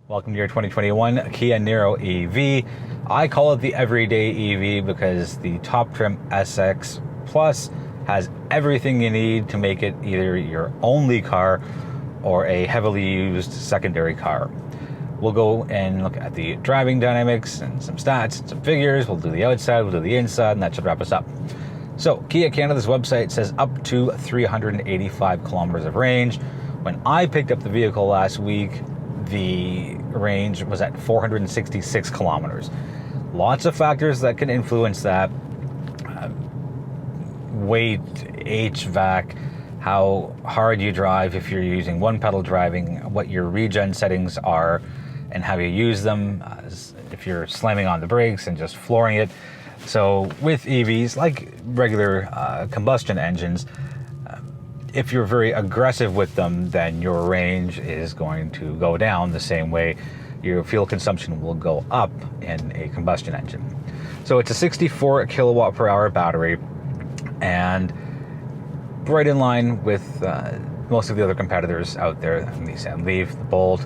Welcome to your 2021 Kia Niro EV. I call it the everyday EV because the top trim SX Plus has everything you need to make it either your only car or a heavily used secondary car. We'll go and look at the driving dynamics and some stats and some figures. We'll do the outside, we'll do the inside, and that should wrap us up. So Kia Canada's website says up to 385 kilometers of range. When I picked up the vehicle last week, the range was at 466 kilometers. Lots of factors that can influence that. Weight, HVAC, how hard you drive if you're using one pedal driving, what your regen settings are, and how you use them, if you're slamming on the brakes and just flooring it. So with EVs, like regular combustion engines, if you're very aggressive with them, then your range is going to go down the same way your fuel consumption will go up in a combustion engine. So it's a 64 kilowatt per hour battery, and right in line with most of the other competitors out there, the Nissan Leaf, the Bolt,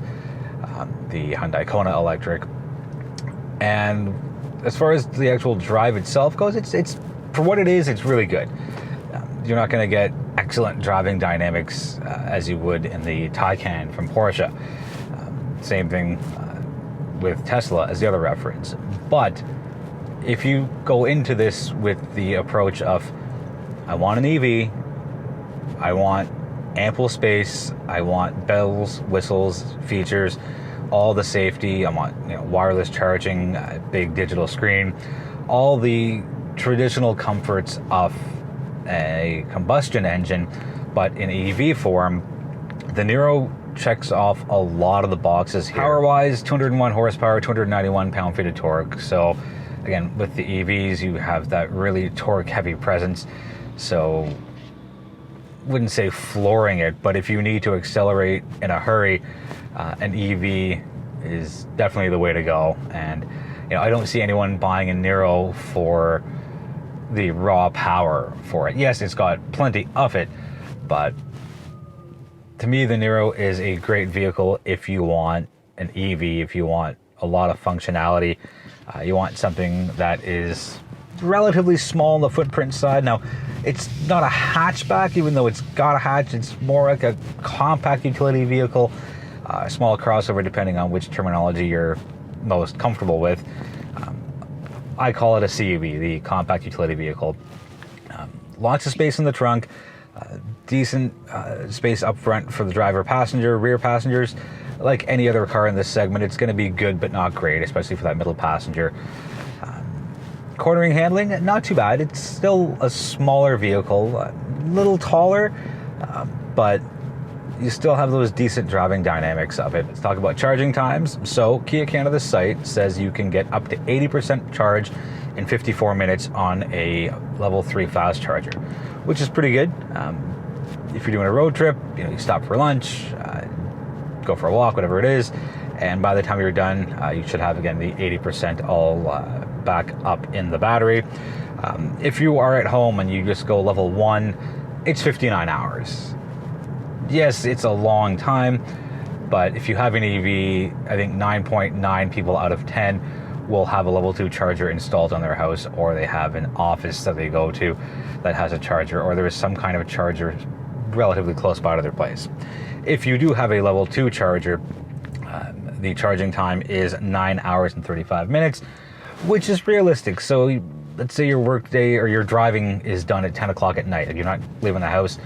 the Hyundai Kona electric. And as far as the actual drive itself goes, it's for what it is, it's really good. You're not going to get excellent driving dynamics as you would in the Taycan from Porsche. Same thing with Tesla as the other reference. But if you go into this with the approach of, I want an EV, I want ample space, I want bells, whistles, features, all the safety, I want wireless charging, big digital screen, all the traditional comforts of a combustion engine, but in EV form, the Niro checks off a lot of the boxes here. Power-wise, 201 horsepower, 291 pound-feet of torque. So again, with the EVs, you have that really torque-heavy presence. So wouldn't say flooring it, but if you need to accelerate in a hurry, an EV is definitely the way to go. And I don't see anyone buying a Niro for the raw power for it. Yes, it's got plenty of it, but to me, the Niro is a great vehicle if you want an EV, if you want a lot of functionality, you want something that is relatively small on the footprint side. Now, it's not a hatchback, even though it's got a hatch. It's more like a compact utility vehicle, a small crossover, depending on which terminology you're most comfortable with. I call it a CUV, the compact utility vehicle. Lots of space in the trunk, decent space up front for the driver, passenger, rear passengers. Like any other car in this segment, it's going to be good but not great, especially for that middle passenger. Cornering handling, not too bad. It's still a smaller vehicle, a little taller, but you still have those decent driving dynamics of it. Let's talk about charging times. So Kia Canada's site says you can get up to 80% charge in 54 minutes on a level 3 fast charger, which is pretty good. If you're doing a road trip, you stop for lunch, go for a walk, whatever it is, and by the time you're done, you should have, again, the 80% all back up in the battery. If you are at home and you just go level 1, it's 59 hours. Yes, it's a long time, but if you have an EV, I think 9.9 people out of 10 will have a level 2 charger installed on their house, or they have an office that they go to that has a charger, or there is some kind of a charger relatively close by to their place. If you do have a level 2 charger, the charging time is 9 hours and 35 minutes, which is realistic. So let's say your work day or your driving is done at 10 o'clock at night, and you're not leaving the house.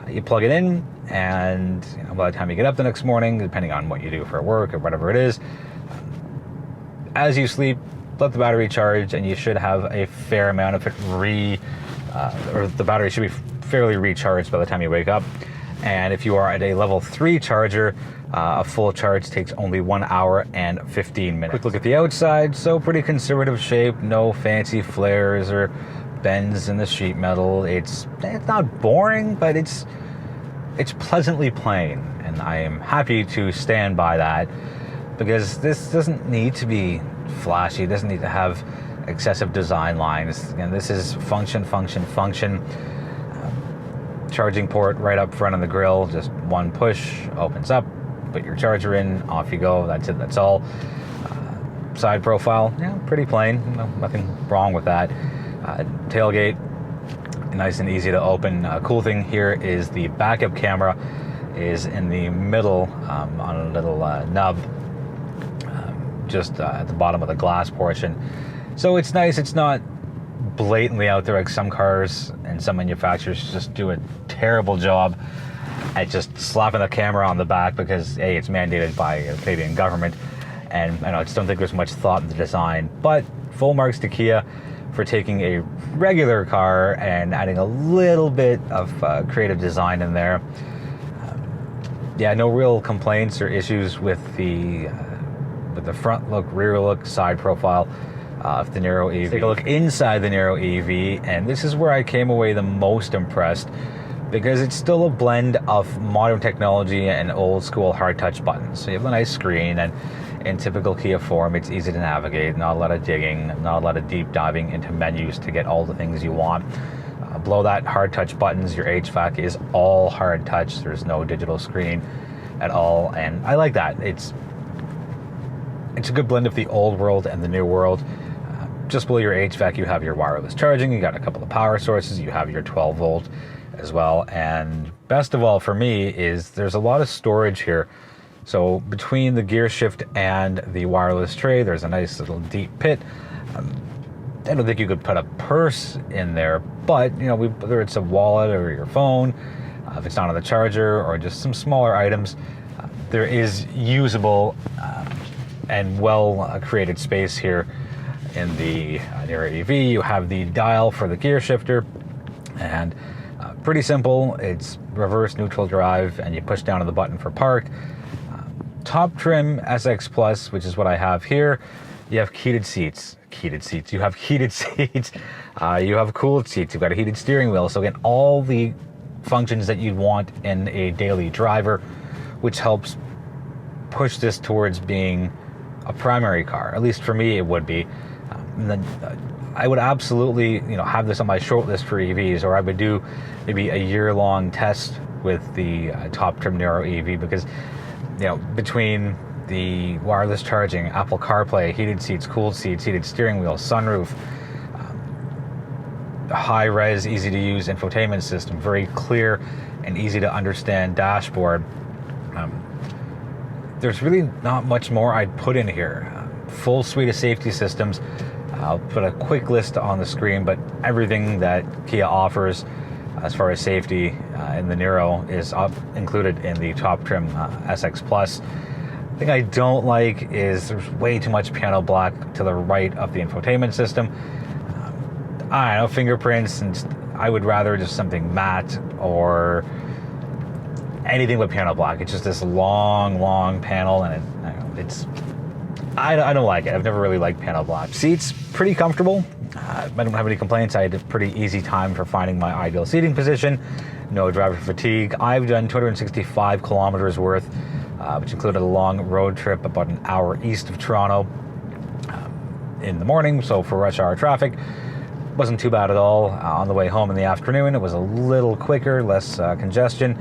You plug it in, and by the time you get up the next morning, depending on what you do for work or whatever it is, as you sleep, let the battery charge, and you should have a fair amount of it or the battery should be fairly recharged by the time you wake up. And if you are at a level 3 charger, a full charge takes only 1 hour and 15 minutes. Quick look at the outside. So pretty conservative shape, no fancy flares or bends in the sheet metal. It's not boring, but it's pleasantly plain, and I am happy to stand by that, because this doesn't need to be flashy. It doesn't need to have excessive design lines. And this is function. Charging port right up front of the grill, just one push, opens up, put your charger in, off you go. That's it, that's all. Side profile, yeah, pretty plain, nothing wrong with that. Tailgate, nice and easy to open. Cool thing here is the backup camera is in the middle on a little nub, just at the bottom of the glass portion. So it's nice, it's not blatantly out there like some cars and some manufacturers just do a terrible job at just slapping the camera on the back because A, it's mandated by the Canadian government, and I just don't think there's much thought in the design. But full marks to Kia for taking a regular car and adding a little bit of creative design in there. Yeah, no real complaints or issues with the front look, rear look, side profile of the Niro EV. Take a look inside the Niro EV, and this is where I came away the most impressed, because it's still a blend of modern technology and old school hard touch buttons. So you have a nice screen, and in typical Kia form, it's easy to navigate, not a lot of digging, not a lot of deep diving into menus to get all the things you want. Below that, hard touch buttons, your HVAC is all hard touch. There's no digital screen at all, and I like that. It's a good blend of the old world and the new world. Just below your HVAC, you have your wireless charging, you got a couple of power sources, you have your 12 volt as well, and best of all for me is there's a lot of storage here. So between the gear shift and the wireless tray, there's a nice little deep pit. I don't think you could put a purse in there, but whether it's a wallet or your phone, if it's not on the charger, or just some smaller items, there is usable and well created space here in the Niro EV. You have the dial for the gear shifter, and pretty simple. It's reverse neutral drive, and you push down on the button for park. Top trim SX Plus, which is what I have here. You have heated seats. You have heated seats. You have cooled seats. You've got a heated steering wheel. So again, all the functions that you'd want in a daily driver, which helps push this towards being a primary car. At least for me, it would be. And then I would absolutely, have this on my short list for EVs, or I would do maybe a year-long test with the top trim Niro EV, because, between the wireless charging, Apple CarPlay, heated seats, cooled seats, heated steering wheel, sunroof, high-res, easy-to-use infotainment system, very clear and easy to understand dashboard. There's really not much more I'd put in here. Full suite of safety systems. I'll put a quick list on the screen, but everything that Kia offers as far as safety in the Niro is included in the top trim SX Plus. The thing I don't like is there's way too much piano black to the right of the infotainment system. I don't know, fingerprints, and I would rather just something matte or anything but piano black. It's just this long panel, and I don't like it. I've never really liked piano black. Seats, pretty comfortable. I don't have any complaints. I had a pretty easy time for finding my ideal seating position. No driver fatigue. I've done 265 kilometers worth, which included a long road trip about an hour east of Toronto in the morning. So for rush hour traffic, wasn't too bad at all. On the way home in the afternoon, it was a little quicker, less congestion.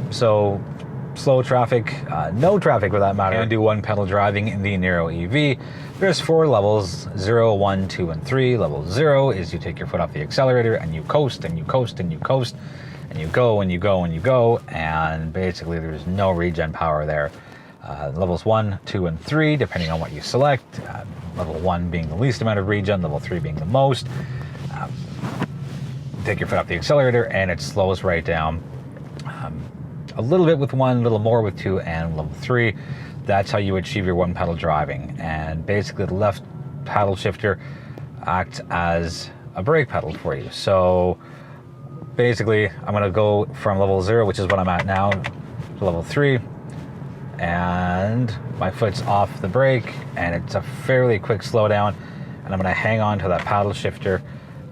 So slow traffic, no traffic for that matter. And do one pedal driving in the Niro EV. There's 4 levels, 0, 1, 2, and 3. Level 0 is you take your foot off the accelerator and you coast and you coast and you coast and you go and you go and you go, and basically there's no regen power there. Levels 1, 2, and 3, depending on what you select. Level 1 being the least amount of regen, level 3 being the most. Take your foot off the accelerator and it slows right down. A little bit with 1, a little more with 2, and level 3. That's how you achieve your one pedal driving. And basically the left paddle shifter acts as a brake pedal for you. So basically I'm going to go from level 0, which is what I'm at now, to level 3. And my foot's off the brake, and it's a fairly quick slowdown. And I'm going to hang on to that paddle shifter,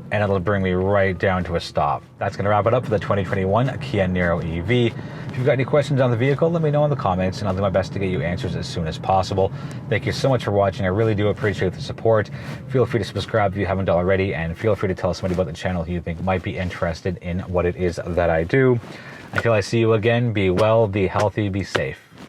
and it'll bring me right down to a stop. That's going to wrap it up for the 2021 Kia Niro EV. If you've got any questions on the vehicle, let me know in the comments, and I'll do my best to get you answers as soon as possible. Thank you so much for watching. I really do appreciate the support. Feel free to subscribe if you haven't already, and feel free to tell somebody about the channel who you think might be interested in what it is that I do. Until I see you again, be well, be healthy, be safe.